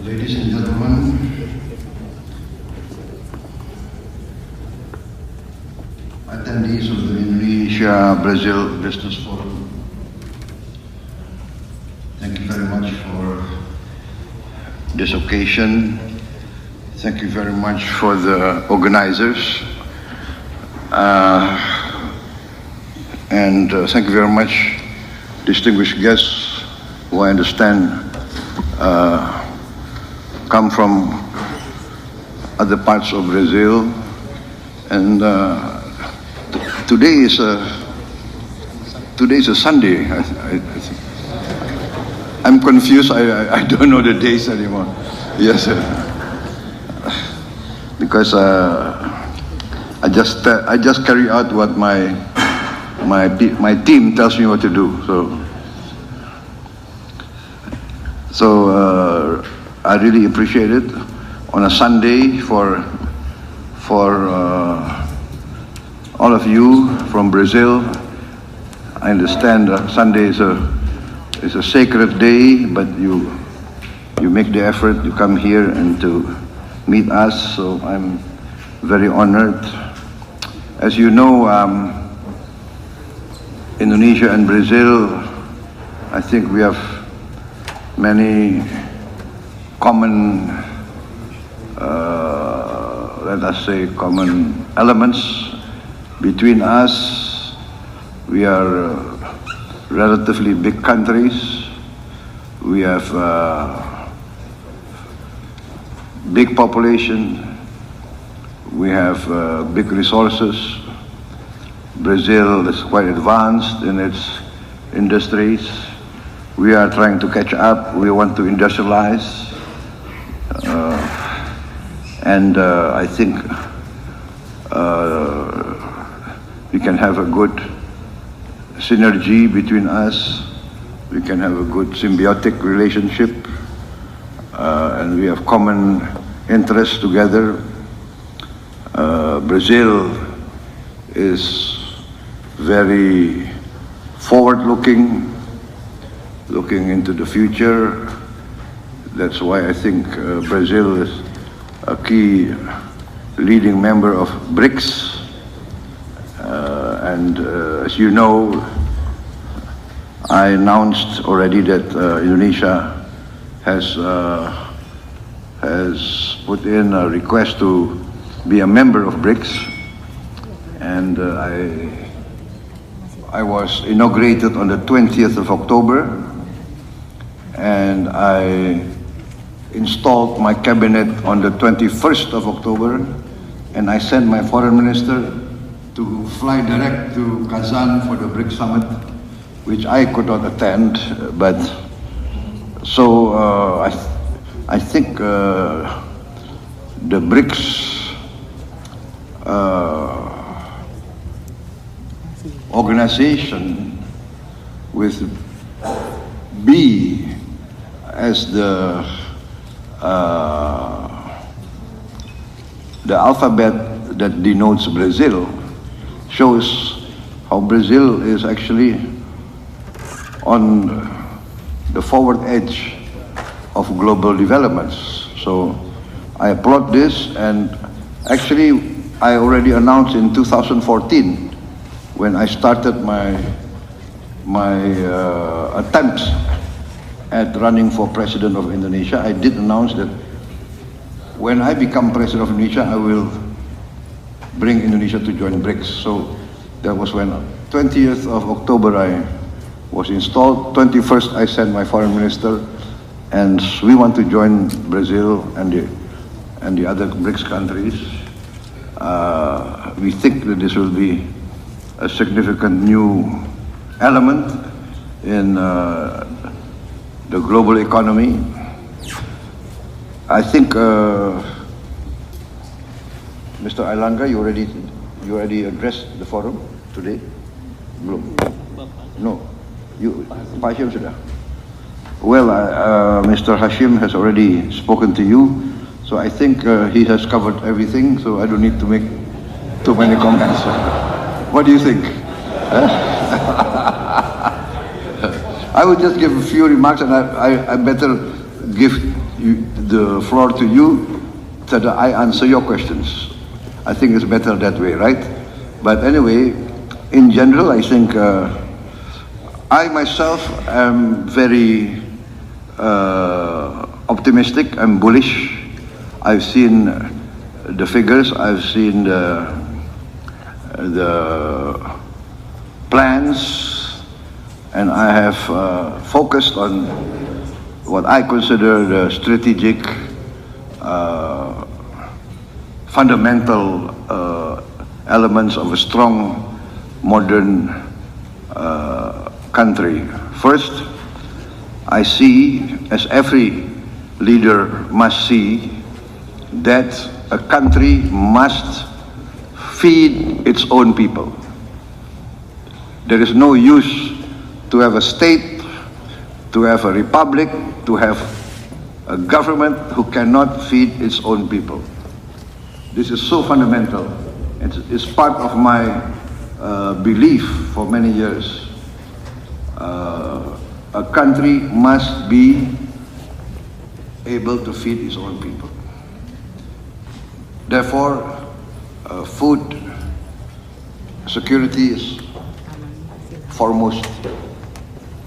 Ladies and gentlemen, attendees of the Indonesia-Brazil Business Forum, thank you very much for this occasion. Thank you very much for the organizers. And thank you very much, distinguished guests who I understand come from other parts of Brazil. And today is a Sunday. I'm confused. I don't know the days anymore. Yes, because I just carry out what my team tells me what to do. So I really appreciate it on a Sunday for all of you from Brazil. I understand Sunday is a sacred day, but you make the effort to come here and to meet us. So I'm very honored. As you know, Indonesia and Brazil, I think we have many common, let us say, common elements between us. We are relatively big countries. We have big population. We have big resources. Brazil is quite advanced in its industries. We are trying to catch up. We want to industrialize. And I think we can have a good synergy between us. We can have a good symbiotic relationship. And we have common interests together. Brazil is very forward-looking, looking into the future. That's why I think Brazil is a key leading member of BRICS. And as you know, I announced already that Indonesia has put in a request to be a member of BRICS. And I was inaugurated on the 20th of October, and I installed my cabinet on the 21st of October, and I sent my foreign minister to fly direct to Kazan for the BRICS summit, which I could not attend. But so I think the BRICS organization with B as the alphabet that denotes Brazil shows how Brazil is actually on the forward edge of global developments. So I applaud this, and actually I already announced in 2014 when I started my attempts at running for President of Indonesia. I did announce that when I become President of Indonesia, I will bring Indonesia to join BRICS. So that was when 20th of October I was installed. 21st I sent my foreign minister, and we want to join Brazil and the other BRICS countries. We think that this will be a significant new element in the global economy. I think, Mr. Ailangga, you already addressed the forum today? Belum? No, Pak Hashim sudah. Well, Mr. Hashim has already spoken to you, so I think he has covered everything, so I don't need to make too many comments. What do you think? I would just give a few remarks, and I better give the floor to you so that I answer your questions. I think it's better that way, right? But anyway, in general, I think I myself am very optimistic. I'm bullish. I've seen the figures. I've seen the plans, and I have focused on what I consider the strategic, fundamental elements of a strong, modern country. First, I see, as every leader must see, that a country must feed its own people. There is no use to have a state, to have a republic, to have a government who cannot feed its own people. This is so fundamental. It's part of my belief for many years. A country must be able to feed its own people. Therefore, food security is foremost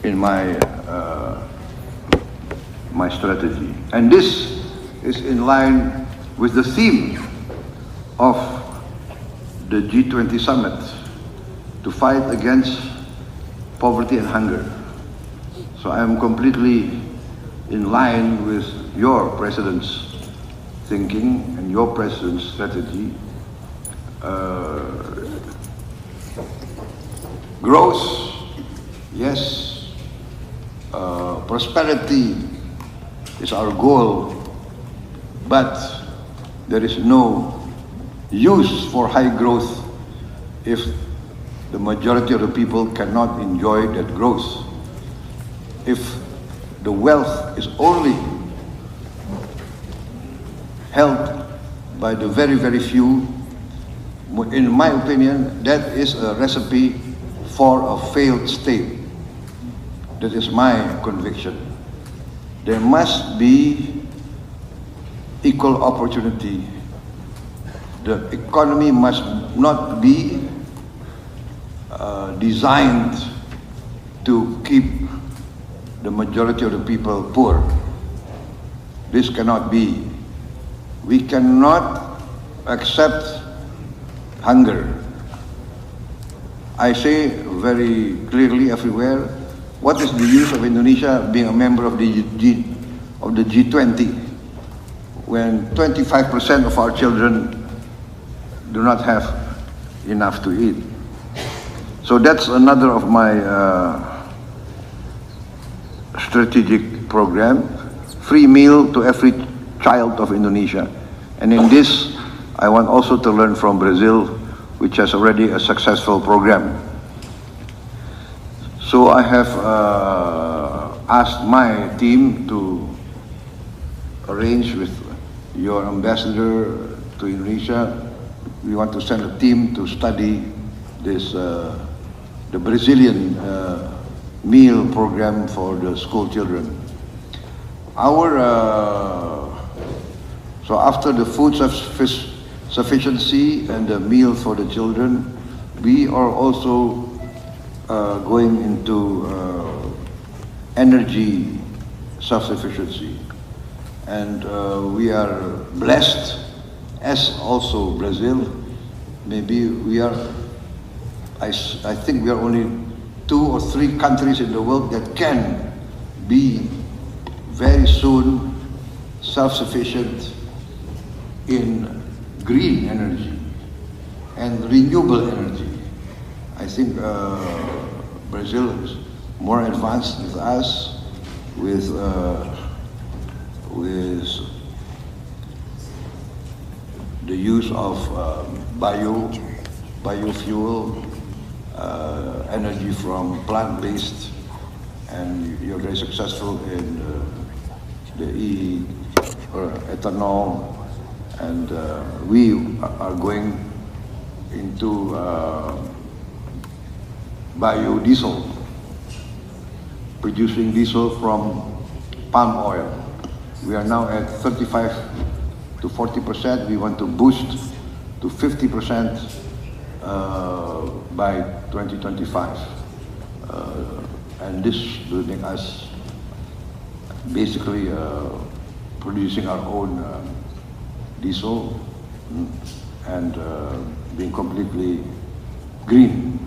in my my strategy. And this is in line with the theme of the G20 summit, to fight against poverty and hunger. So I am completely in line with your president's thinking and your president's strategy. Growth, yes. Prosperity is our goal, but there is no use for high growth if the majority of the people cannot enjoy that growth. If the wealth is only held by the very, very few, in my opinion, that is a recipe for a failed state. That is my conviction. There must be equal opportunity. The economy must not be designed to keep the majority of the people poor. This cannot be. We cannot accept hunger. I say very clearly everywhere, what is the use of Indonesia being a member of the G20 when 25% of our children do not have enough to eat? So that's another of my strategic program, free meal to every child of Indonesia. And in this, I want also to learn from Brazil, which has already a successful program. So I have asked my team to arrange with your ambassador to Indonesia. We want to send a team to study this, the Brazilian meal program for the school children. So after the food sufficiency and the meal for the children, we are also going into energy self-sufficiency. And we are blessed, as also Brazil. Maybe we are, I think we are only 2 or 3 countries in the world that can be very soon self-sufficient in green energy and renewable energy. I think Brazil is more advanced with us with the use of biofuel, energy from plant-based, and you're very successful in the ethanol, and we are going into biodiesel, producing diesel from palm oil. We are now at 35 to 40%. We want to boost to 50% by 2025. And this will make us basically producing our own diesel and being completely green,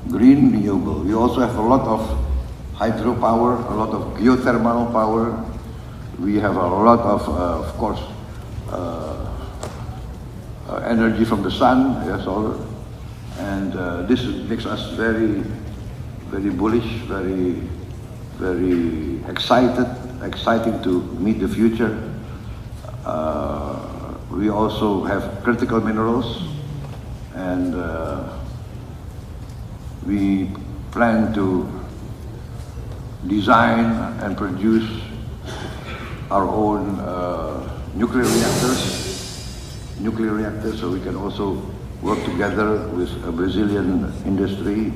renewable. We also have a lot of hydropower, a lot of geothermal power. We have a lot of course, energy from the sun, yes, solar. And this makes us very, very bullish, very exciting to meet the future. We also have critical minerals, and we plan to design and produce our own nuclear reactors, so we can also work together with a Brazilian industry.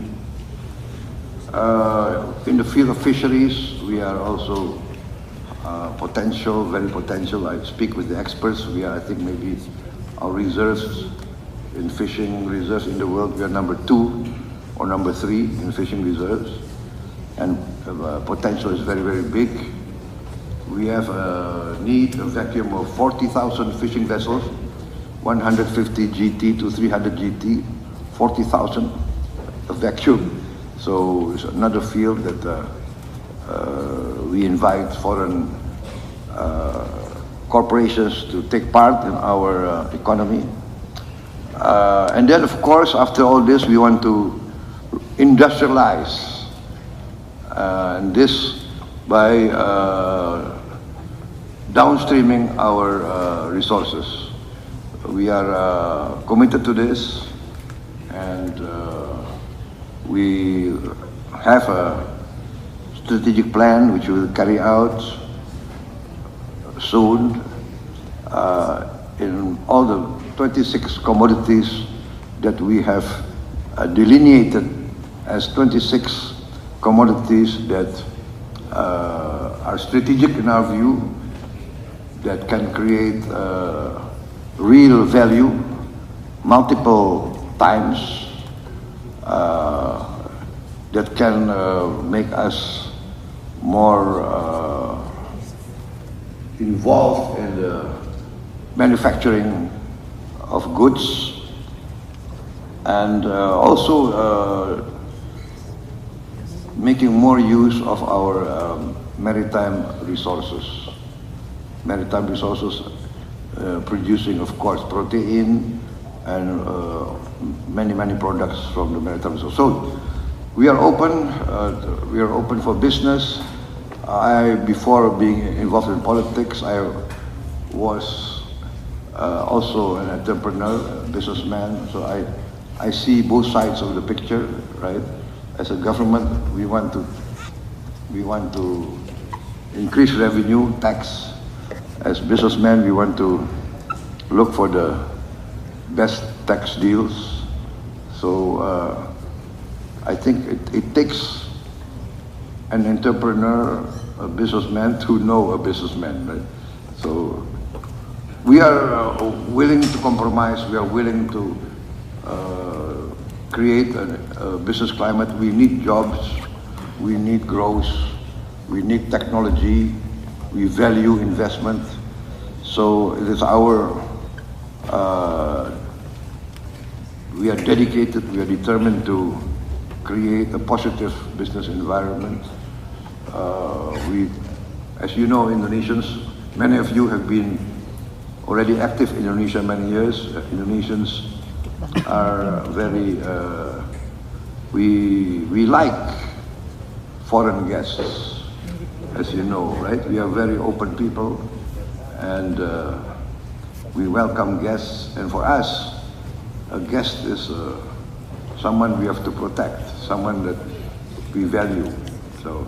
In the field of fisheries, we are also very potential. I speak with the experts. We are, I think, maybe our reserves in fishing reserves in the world, we are number 2 or number 3 in fishing reserves, and potential is very, very big. We have a vacuum of 40,000 fishing vessels, 150 GT to 300 GT, 40,000 vacuum. So it's another field that we invite foreign corporations to take part in our economy. And then, of course, after all this, we want to industrialize, and this by downstreaming our resources. We are committed to this, and we have a strategic plan which we will carry out soon in all the 26 commodities that we have delineated as 26 commodities that are strategic in our view, that can create real value multiple times, that can make us more involved in the manufacturing of goods, and also making more use of our maritime resources. Maritime resources producing, of course, protein and many products from the maritime resources. So we are open for business. Before being involved in politics, I was also an entrepreneur, a businessman. So I see both sides of the picture, right? As a government, we want to increase revenue, tax. As businessmen, we want to look for the best tax deals. So I think it takes an entrepreneur, a businessman, to know a businessman, right? So we are willing to compromise. We are willing to create a business climate. We need jobs. We need growth. We need technology. We value investment. So it is we are dedicated, we are determined to create a positive business environment. As you know, Indonesians, many of you have been already active in Indonesia many years. Indonesians are very, we like foreign guests, as you know, right? We are very open people, and we welcome guests. And for us, a guest is someone we have to protect, someone that we value. So,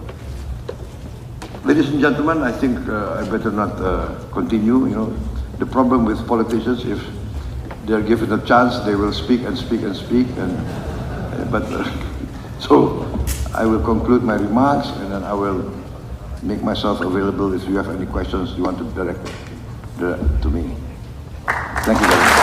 ladies and gentlemen, I think I better not continue. You know, the problem with politicians, if they're given a chance, they will speak and speak and speak. So I will conclude my remarks, and then I will make myself available if you have any questions you want to direct to me. Thank you very much.